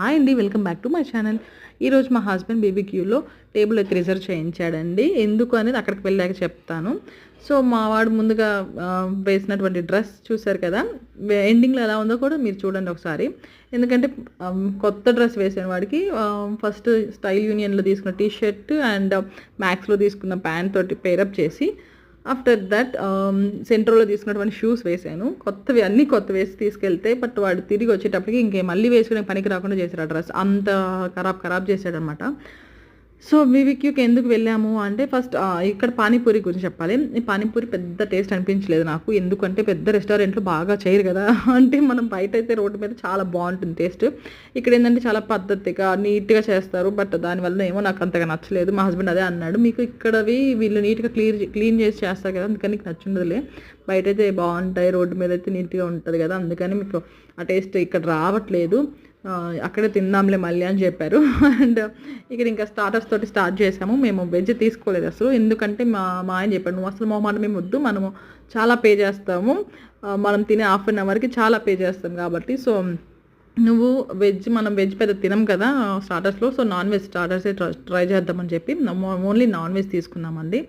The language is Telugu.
హాయ్ అండి, welcome back to my channel. ఈరోజు మా హస్బెండ్ బీబీక్యూలో టేబుల్ అయితే రిజర్వ్ చేయించాడండి. ఎందుకు అనేది అక్కడికి వెళ్ళాక చెప్తాను. సో మా వాడు ముందుగా వేసినటువంటి డ్రెస్ చూసారు కదా, ఎండింగ్లో ఎలా ఉందో కూడా మీరు చూడండి ఒకసారి. ఎందుకంటే కొత్త డ్రెస్ వేసిన వాడికి ఫస్ట్ స్టైల్ యూనియన్లో తీసుకున్న టీ షర్ట్ అండ్ మ్యాక్స్లో తీసుకున్న ప్యాంట్ తోటి పేరప్ చేసి, ఆఫ్టర్ దట్ సెంట్రోలో తీసుకున్నటువంటి షూస్ వేసాను. కొత్తవి అన్నీ కొత్తవి వేసి తీసుకెళ్తే, బట్ వాడు తిరిగి వచ్చేటప్పటికి ఇంకే మళ్ళీ వేసుకునే పనికి రాకుండా చేశాడు. ఆ డ్రెస్ అంత ఖరాబ్ చేశాడనమాట. సో బీబీక్యూకి ఎందుకు వెళ్ళాము అంటే, ఫస్ట్ ఇక్కడ పానీపూరి గురించి చెప్పాలి. ఈ పానీపూరి పెద్ద టేస్ట్ అనిపించలేదు నాకు. ఎందుకంటే పెద్ద రెస్టారెంట్లు బాగా చేయరు కదా. అంటే మనం బయట అయితే రోడ్డు మీద చాలా బాగుంటుంది టేస్ట్. ఇక్కడ ఏంటంటే చాలా పద్ధతిగా నీట్గా చేస్తారు. బట్ దానివల్ల ఏమో నాకు అంతగా నచ్చలేదు. మా హస్బెండ్ అదే అన్నాడు, మీకు ఇక్కడవి వీళ్ళు నీట్గా క్లీన్ చేసి చేస్తారు కదా, అందుకని నీకు నచ్చుండదులే, బయట అయితే బాగుంటాయి, రోడ్డు మీద అయితే నీట్గా ఉంటుంది కదా, అందుకని మీకు ఆ టేస్ట్ ఇక్కడ రావట్లేదు, అక్కడే తిందాంలే మళ్ళీ అని చెప్పారు. అండ్ ఇక్కడ ఇంకా స్టార్టర్స్ తోటి స్టార్ట్ చేసాము. మేము వెజ్ తీసుకోలేదు అసలు. ఎందుకంటే మా ఆయన చెప్పాడు, నువ్వు అసలు మాట మేము వద్దు, మనము చాలా పే చేస్తాము, మనం తినే హాఫ్ అన్ అవర్కి చాలా పే చేస్తాం కాబట్టి, సో నువ్వు మనం వెజ్ పెద్ద తినం కదా స్టార్టర్స్లో, సో నాన్ వెజ్ స్టార్టర్సే ట్రై చేద్దామని చెప్పి ఓన్లీ నాన్ వెజ్ తీసుకున్నామండి.